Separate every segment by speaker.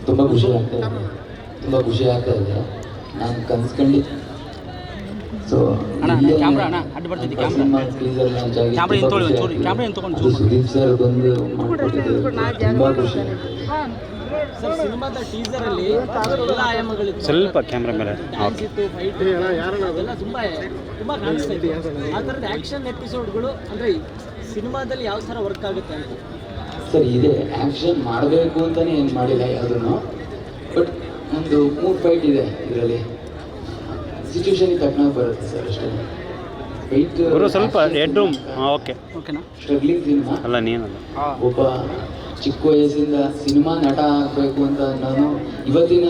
Speaker 1: ತುಂಬ ಖುಷಿ ಆಗ್ತಾ ಇದೆ ನಾನು ಕನ್ಸ್ಕೊಂಡು ಸೊ ಸುದೀಪ್ ಸರ್ ಬಂದು ಮಾಡಿಕೊಟ್ಟಿದ್ದು ತುಂಬ ಖುಷಿ.
Speaker 2: ಸರ್ ಸಿನಿಮಾದ ಟೀಸರ್ ಅಲ್ಲಿ ಎಲ್ಲ ಆಯಾಮಗಳಿತ್ತು,
Speaker 3: ಸ್ವಲ್ಪ ಕ್ಯಾಮ್ರಾ ಮೇಲೆ
Speaker 2: ಅದೆಲ್ಲ ತುಂಬಾ ಕಾಣಿಸ್ತಾ ಇದೆ. ಆ ಥರದ ಆ್ಯಕ್ಷನ್ ಎಪಿಸೋಡ್ಗಳು ಅಂದರೆ ಸಿನಿಮಾದಲ್ಲಿ ಯಾವ ಥರ ವರ್ಕ್ ಆಗುತ್ತೆ ಅಂತ
Speaker 1: ಸರ್ ಇದೆ. ಆ್ಯಕ್ಷನ್ ಮಾಡಬೇಕು ಅಂತಲೇ ಏನು ಮಾಡಿಲ್ಲ ಯಾವುದನ್ನು, ಬಟ್ ಒಂದು 3 ಫೈಟ್ ಇದೆ ಇದರಲ್ಲಿ. ಸಿಚುವೇಶನ್ಗೆ ತಕ್ಕನಾಗಿ ಬರುತ್ತೆ ಸರ್ ಅಷ್ಟೇ. ಫೈಟ್
Speaker 3: ಸ್ವಲ್ಪ ಹೆಡ್ ರೂಮ್. ಓಕೆ
Speaker 2: ಓಕೆನಾ?
Speaker 1: ಸ್ಟ್ರಗ್ಲಿಂಗ್ ಸಿನಿಮಾ
Speaker 3: ಅಲ್ಲ ನೀನಲ್ಲ,
Speaker 1: ಒಬ್ಬ ಚಿಕ್ಕ ವಯಸ್ಸಿಂದ ಸಿನಿಮಾ ನಟ ಆಗಬೇಕು ಅಂತ ನಾನು ಇವತ್ತಿನ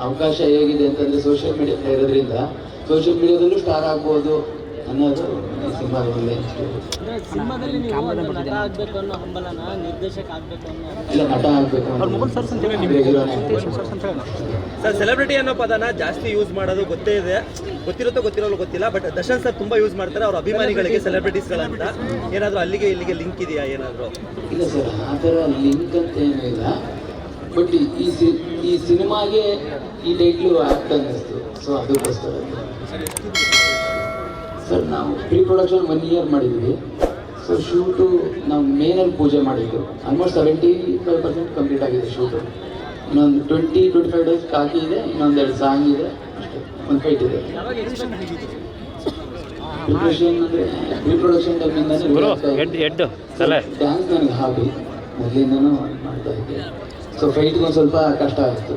Speaker 1: ಅವಕಾಶ ಹೇಗಿದೆ ಅಂತಂದರೆ ಸೋಷಿಯಲ್ ಮೀಡಿಯಾ ಇರೋದ್ರಿಂದ ಸೋಷಿಯಲ್ ಮೀಡಿಯಾದಲ್ಲೂ ಸ್ಟಾರ್ ಆಗ್ಬೋದು ಅನ್ನೋದು ಈ ಸಿನಿಮಾದಲ್ಲಿ.
Speaker 2: ಸಿನಿಮಾದಲ್ಲಿ ನೀವು ನಟ ಆಗಬೇಕು ಅನ್ನೋ ಹಂಬಲನ ನಿರ್ದೇಶಕ ಆಗಬೇಕು ಅನ್ನೋ
Speaker 1: ಇಲ್ಲ, ನಟ ಆಗಬೇಕು
Speaker 4: ಸರ್. ಸೆಲೆಬ್ರಿಟಿ ಅನ್ನೋ ಪದನ ಜಾಸ್ತಿ ಯೂಸ್ ಮಾಡೋದು ಗೊತ್ತಿರುತ್ತೋ ಗೊತ್ತಿರೋಲ್ಲ ಗೊತ್ತಿಲ್ಲ, ಬಟ್ ದರ್ಶನ್ ಸರ್ ತುಂಬಾ ಯೂಸ್ ಮಾಡ್ತಾರೆ ಅವ್ರ ಅಭಿಮಾನಿಗಳಿಗೆ ಸೆಲೆಬ್ರಿಟೀಸ್ಗಳಂತ. ಏನಾದರೂ ಅಲ್ಲಿಗೆ ಇಲ್ಲಿಗೆ ಲಿಂಕ್ ಇದೆಯಾ ಏನಾದರೂ?
Speaker 1: ಇಲ್ಲ ಸರ್, ಆ ಥರ ಲಿಂಕ್ ಅಂತ ಏನೂ ಇಲ್ಲ. ಬಟ್ ಈ ಸಿನಿಮಾಗೆ ಈ ಟೈಟ್ಲು ಆ್ಯಕ್ಟ್ ಅನ್ನಿಸ್ತು, ಸೊ ಅದಕ್ಕೋಸ್ಕರ. ಸರ್ ನಾವು ಪ್ರೀ ಪ್ರೊಡಕ್ಷನ್ 1 ಇಯರ್ ಮಾಡಿದ್ವಿ. ಸೊ ಶೂಟು ನಾವು ಮೇನಲ್ಲಿ ಪೂಜೆ ಮಾಡಿದ್ದು ಆಲ್ಮೋಸ್ಟ್ 75% ಕಂಪ್ಲೀಟ್ ಆಗಿದೆ ಶೂಟು. ಇನ್ನೊಂದು 20-25 ಡೇಸ್ ಬಾಕಿ ಇದೆ. ಇನ್ನೊಂದೆರಡು ಸಾಂಗ್ ಇದೆ ಅಷ್ಟೇ, ಒಂದು ಫೈಟ್ ಇದೆ. ಪ್ರಿಪ್ರೇಷನ್ ಅಂದರೆ ಪ್ರೀ ಪ್ರೊಡಕ್ಷನ್ ಟೈಮಿಂದನೇ ಡ್ಯಾನ್ಸ್ ನನಗೆ ಹಾಬಿ, ಮೊದಲಿಂದನೂ ಮಾಡ್ತಾ ಇದ್ದೆ. ಸೊ ಫೈಟ್ಗೆ ಒಂದು ಸ್ವಲ್ಪ ಕಷ್ಟ ಆಯಿತು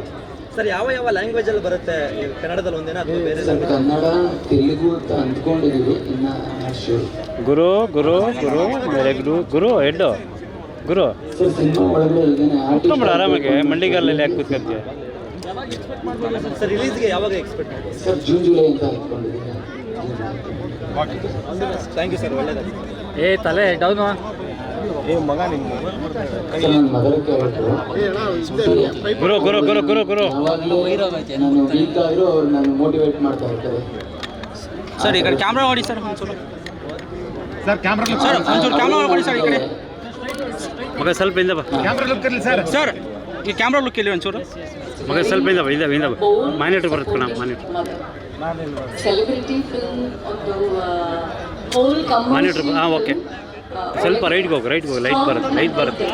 Speaker 4: ಸರ್. ಯಾವ ಲ್ಯಾಂಗ್ವೇಜ್ ಅಲ್ಲಿ ಬರುತ್ತೆ? ಕನ್ನಡದಲ್ಲಿ ಒಂದೇನಾ ಅಥವಾ ಬೇರೆ?
Speaker 1: ಸರ್ ಕನ್ನಡ, ತೆಲುಗು ಅಂತ ಅಂದ್ಕೊಂಡಿದ್ದೀವಿ, ಇನ್ನು ಶೂರ್.
Speaker 3: ಗುರು ಹೆಡ್ ಗುರು
Speaker 1: ಸರ್ ಸಿನಿಮಾ ಒಳಗಡೆ
Speaker 3: ಕೂತ್ಕೊಂಬಿಡ ಆರಾಮಾಗಿ, ಮಂಡಿಗಾಲಲ್ಲಿ ಯಾಕೆ ಕೂತ್ಕೊಂತೀಯ?
Speaker 4: ಸರ್ ರಿಲೀಸ್ಗೆ ಯಾವಾಗ ಎಕ್ಸ್ಪೆಕ್ಟ್ ಮಾಡಿ?
Speaker 1: ಸರ್ ಜೂನ್-ಜುಲೈ ಅಂತ ಅಂದ್ಕೊಂಡಿದ್ದೀನಿ.
Speaker 4: ಥ್ಯಾಂಕ್ ಯು ಸರ್, ಒಳ್ಳೆಯದು.
Speaker 3: ತಲೆ ಡೌನು
Speaker 4: ಮಗ ನಿಮ್ಮ
Speaker 1: ಸರ್ ನನ್ನ ಮಗಳ ಕ್ಯಾರೆಕ್ಟ್ರು
Speaker 3: ಗುರು
Speaker 1: ಯಾವಾಗಲೂ ನಾನು ವೀಕ್ ಆಗಿರೋ ಅವ್ರು ನಾನು ಮೋಟಿವೇಟ್ ಮಾಡ್ತಾ ಇರ್ತಾರೆ.
Speaker 2: ಸರ್ ಈ ಕಡೆ ಕ್ಯಾಮ್ರಾ ಮಾಡಿ ಸರ್ ಒಂಚೂರು.
Speaker 3: ಸರ್ ಕ್ಯಾಮ್ರಾ
Speaker 2: ಸರ್ ಒಂಚೂರು ಕ್ಯಾಮ್ರಾ ಮಾಡಿ ಸರ್ ಈ ಕಡೆ.
Speaker 3: ಮಗ ಸ್ವಲ್ಪ ಇಂದ ಬಾ,
Speaker 2: ಕ್ಯಾಮ್ರಾ ಲುಕ್ ಇರಲಿ ಸರ್. ಸರ್ ಈ ಕ್ಯಾಮ್ರಾ ಲುಕ್ ಇಲ್ಲಿ ಒಂಚೂರು
Speaker 3: ಮಗ ಸ್ವಲ್ಪ ಇಂದ ಬಾ. ಮಾನಿಟರ್ ಬರುತ್ತೆ ಕಣ, ಮಾನಿಟರ್
Speaker 5: ಸೆಲೆಬ್ರಿಟಿ ಫಿಲ್ಮ್ ಒಂದು ಹೋಲ್
Speaker 3: ಮಾನಿಟರ್. ಹಾಂ ಓಕೆ, ಸ್ವಲ್ಪ ರೈಟ್ಗೆ ಹೋಗು, ಲೈಟ್ ಬರುತ್ತೆ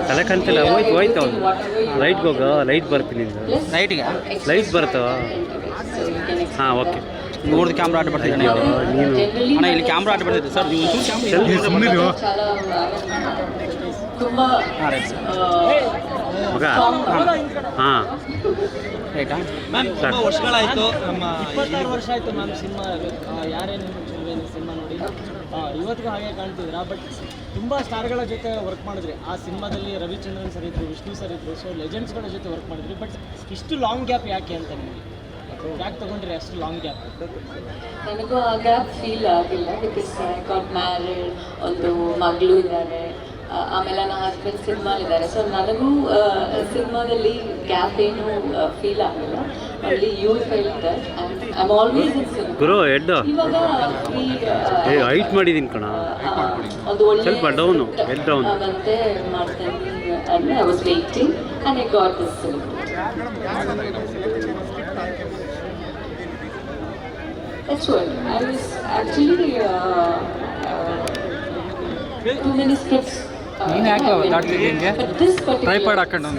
Speaker 3: ತಲೆ ಕಾಣ್ತಿಲ್ಲ. ಹೋಯ್ತು ಅವ್ನು ರೈಟ್ಗೆ ಹೋಗು, ಲೈಟ್ ಬರುತ್ತೆ ನಿಂದು. ಲೈಟ್ ಬರುತ್ತವ? ಹಾಂ ಓಕೆ.
Speaker 2: ನೋಡಿದ ಕ್ಯಾಮ್ರಾ ಆಟ ಬರ್ತಿದ್ದೆ ನೀನು ಇಲ್ಲಿ ಕ್ಯಾಮ್ರಾ ಆಟ ಬರ್ತಿದ್ದೆ ಸರ್. ನೀವು
Speaker 5: ತುಂಬಾ
Speaker 3: ಮಗ ಹಾಂ
Speaker 2: ರೈಟಾ
Speaker 4: ಮ್ಯಾಮ್? ತುಂಬ ವರ್ಷಗಳಾಯಿತು, ನಮ್ಮ
Speaker 2: 26 ವರ್ಷ ಆಯಿತು ಮ್ಯಾಮ್ ಸಿನಿಮಾ. ಯಾರೇನು ಸಿನಿಮಾ ನೋಡಿ ಇವತ್ತಿಗೂ ಹಾಗೆ ಕಾಣ್ತಿದ್ದೀರಾ. ಬಟ್ ತುಂಬ ಸ್ಟಾರ್ಗಳ ಜೊತೆ ವರ್ಕ್ ಮಾಡಿದ್ರಿ ಆ ಸಿನಿಮಾದಲ್ಲಿ. ರವಿಚಂದ್ರನ್ ಸರ್ ಇದ್ರು, ವಿಷ್ಣು ಸರ್ ಇದ್ರು, ಸೊ ಲೆಜೆಂಡ್ಸ್ಗಳ ಜೊತೆ ವರ್ಕ್ ಮಾಡಿದ್ರಿ. ಬಟ್ ಇಷ್ಟು ಲಾಂಗ್ ಗ್ಯಾಪ್ ಯಾಕೆ ಅಂತ ನಿಮಗೆ ಯಾಕೆ ತೊಗೊಂಡ್ರಿ ಅಷ್ಟು ಲಾಂಗ್ ಗ್ಯಾಪ್?
Speaker 5: ನನಗೂ ಆ ಗ್ಯಾಪ್ ಫೀಲ್ ಆಗಿಲ್ಲ, ಬಿಕಾಸ್ ಐ ಗಾಟ್ ಮ್ಯಾರಿಡ್, ಒಂದು ಮಗಳು ಇದ್ದಾರೆ, ಆಮೇಲೆ ನನ್ನ ಹಸ್ಬೆಂಡ್ ಸಿನಿಮಾಲಿದ್ದಾರೆ. ಸೊ ನನಗೂ ಸಿನಿಮಾದಲ್ಲಿ ಗ್ಯಾಪ್ ಏನು ಫೀಲ್ ಆಗಿಲ್ಲ. ಅಲ್ಲಿ you feel that I am always in cinema.
Speaker 3: ಗುರು ಹೆಡ್
Speaker 5: ಇವಾಗ
Speaker 3: ಹೈಟ್ ಮಾಡಿದ್ದೀನಿ ಕಣ,
Speaker 5: ಒಂದು ಒಳ್ಳೆ
Speaker 3: ಸ್ವಲ್ಪ ಡೌನು, ಹೆಡ್ ಡೌನ್
Speaker 5: ಮತ್ತೆ ಮಾಡ್ತೇನೆ ಅಂದರೆ I was waiting and I got this film. That's what I was actually too many scripts.
Speaker 2: ನೀನು ಯಾಕೆ ಮಾತಾಡ್ತಿದ್ದೆ ಹಿಂಗೆ? ಟ್ರೈಪಾಡ್ ಹಾಕೊಂಡು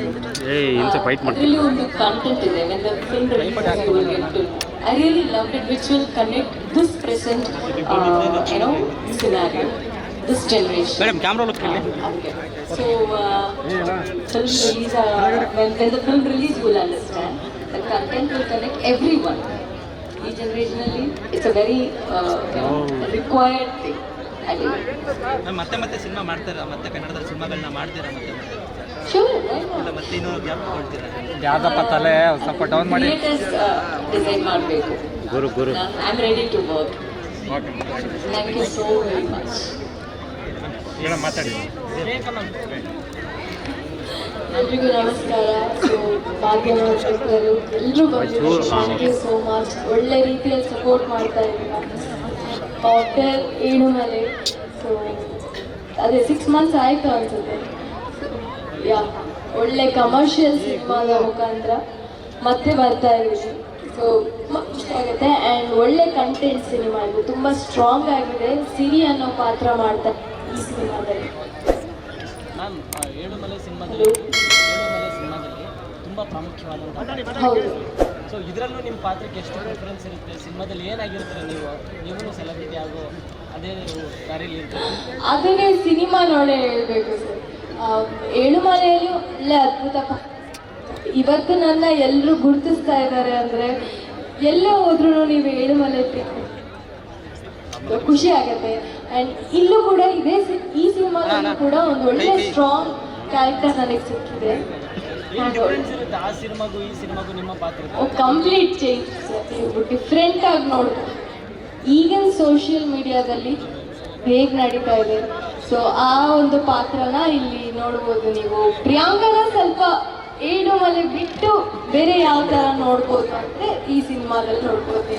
Speaker 3: ಇಂಥ ಫೈಟ್ ಮಾಡ್ತೀನಿ.
Speaker 5: really ಒಂದು ಕಂಟೆಂಟ್ ಇದೆ when the film releases you will get to. I really loved it, which will connect this present scenario, this generation.
Speaker 2: Madam camera look ಇಲ್ಲಿ.
Speaker 5: So film release when the film release you will understand the content will connect everyone. ಈ ಜನರೇಷನಲ್ಲಿ it's a very required thing.
Speaker 4: ಮತ್ತೆ cinema ಮಾಡ್ತೀರಾ? ಮತ್ತೆ ಕನ್ನಡದಲ್ಲಿ ಸಿನಿಮಾಗಳನ್ನ ಮಾಡ್ತೀರಾ? ಮತ್ತೆ ಇನ್ನೂ ಗ್ಯಾಪ್ ಕೊಡ್ತೀರಾ?
Speaker 2: ಯಾವ್ದಪ್ಪ ತಲೆ ಸ್ವಲ್ಪ ಡೌನ್ ಮಾಡಿ
Speaker 5: ಡಿಸೈನ್ ಮಾಡಬೇಕು.
Speaker 3: ಗುರು
Speaker 5: I am ready to work. Thank you so very much.
Speaker 3: ಮಾತಾಡಿ.
Speaker 5: ಎಲ್ರಿಗೂ ನಮಸ್ಕಾರ. ಸೊ ಭಾಗ್ಯವಂತರು ಎಲ್ಲರೂ ಬಂದು ಥ್ಯಾಂಕ್ ಯು ಸೋ ಮಚ್. ಒಳ್ಳೆ ರೀತಿಯಲ್ಲಿ ಸಪೋರ್ಟ್ ಮಾಡ್ತಾ ಇದ್ದೀರಾ. ಡಾಕ್ಟರ್ ಏಣುಮಲೆ. ಸೊ ಅದೇ 6 months ಆಯಿತು ಅನಿಸುತ್ತೆ. ಯಾ ಒಳ್ಳೆ ಕಮರ್ಷಿಯಲ್ ಸಿನಿಮಾದ ಮುಖಾಂತರ ಮತ್ತೆ ಬರ್ತಾ ಇದ್ದೀವಿ. ಸೊ ಇಷ್ಟ ಆಗುತ್ತೆ ಆ್ಯಂಡ್ ಒಳ್ಳೆ ಕಂಟೆಂಟ್ ಸಿನಿಮಾ ಇದು, ತುಂಬ ಸ್ಟ್ರಾಂಗ್ ಆಗಿದೆ. ಸಿರಿ ಅನ್ನೋ ಪಾತ್ರ ಮಾಡ್ತಾರೆ ಈ ಸಿನಿಮಾದಲ್ಲಿ.
Speaker 2: ಮ್ಯಾಮ್ ಏಳುಮಲೆ ಸಿನಿಮಾದಲ್ಲಿ ತುಂಬ ಪ್ರಾಮುಖ್ಯವಾದಂಥ
Speaker 5: ಹೌದು.
Speaker 2: ಸೊ ಇದರಲ್ಲೂ ನಿಮ್ಮ ಪಾತ್ರಕ್ಕೆ ಎಷ್ಟು ಡಿಫ್ರೆನ್ಸ್ ಇರುತ್ತೆ? ಸಿನಿಮಾದಲ್ಲಿ ಏನಾಗಿರ್ತಾರೆ ನೀವು ಸೆಲೆಬ್ರಿಟಿ ಆಗೋ ಅದೇ ದಾರಿಯಲ್ಲಿ ಇರ್ತಾರೆ?
Speaker 5: ಅದನ್ನೇ ಸಿನಿಮಾ ನೋಡೇ ಹೇಳ್ಬೇಕು ಸರ್. ಏಳುಮಲೆಯಲ್ಲಿ ಒಳ್ಳೆ ಅದ್ಭುತ ಇವತ್ತು ನನ್ನ ಎಲ್ಲರೂ ಗುರುತಿಸ್ತಾ ಇದ್ದಾರೆ ಅಂದರೆ ಎಲ್ಲೇ ಹೋದ್ರೂ ನೀವು ಏಳುಮಲೆ ಖುಷಿ ಆಗುತ್ತೆ. ಆ್ಯಂಡ್ ಇಲ್ಲೂ ಕೂಡ ಇದೆ, ಈ ಸಿನಿಮಾದಲ್ಲಿ ಕೂಡ ಒಂದು ಒಳ್ಳೆ ಸ್ಟ್ರಾಂಗ್ ಕ್ಯಾರೆಕ್ಟರ್ ನನಗೆ ಸಿಕ್ಕಿದೆ.
Speaker 2: ಡಿಫ್ರೆನ್ಸ್ ಇರುತ್ತೆ ಆ ಸಿನಿಮಾಗೂ ಈ ಸಿನಿಮಾಗೂ ನಿಮ್ಮ ಪಾತ್ರ?
Speaker 5: Complete change sir. ನೀವು ಡಿಫ್ರೆಂಟ್ ಆಗಿ ನೋಡ್ಬೋದು. ಈಗಿನ ಸೋಷಿಯಲ್ ಮೀಡಿಯಾದಲ್ಲಿ ಹೇಗೆ ನಡೀತಾ ಇದೆ, ಸೊ ಆ ಒಂದು ಪಾತ್ರನ ಇಲ್ಲಿ ನೋಡ್ಬೋದು ನೀವು. ಪ್ರಿಯಾಂಕನ ಸ್ವಲ್ಪ ಏಳುಮಲೆ ಬಿಟ್ಟು ಬೇರೆ ಯಾವ ಥರ ನೋಡ್ಬೋದು ಅಂದರೆ ಈ ಸಿನಿಮಾದಲ್ಲಿ ನೋಡ್ಬೋದು.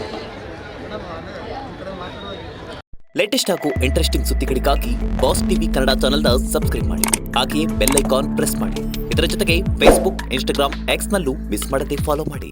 Speaker 6: ಲೇಟೆಸ್ಟ್ ಹಾಗೂ ಇಂಟ್ರೆಸ್ಟಿಂಗ್ ಸುದ್ದಿಗಳಿಗಾಗಿ ಬಾಸ್ ಟಿವಿ ಕನ್ನಡ ಚಾನೆಲ್ನ ಸಬ್ಸ್ಕ್ರೈಬ್ ಮಾಡಿ. ಹಾಗೆಯೇ ಬೆಲ್ ಐಕಾನ್ ಪ್ರೆಸ್ ಮಾಡಿ. ಇದರ ಜೊತೆಗೆ ಫೇಸ್ಬುಕ್, ಇನ್ಸ್ಟಾಗ್ರಾಮ್, ಎಕ್ಸ್ನಲ್ಲೂ ಮಿಸ್ ಮಾಡದೆ ಫಾಲೋ ಮಾಡಿ.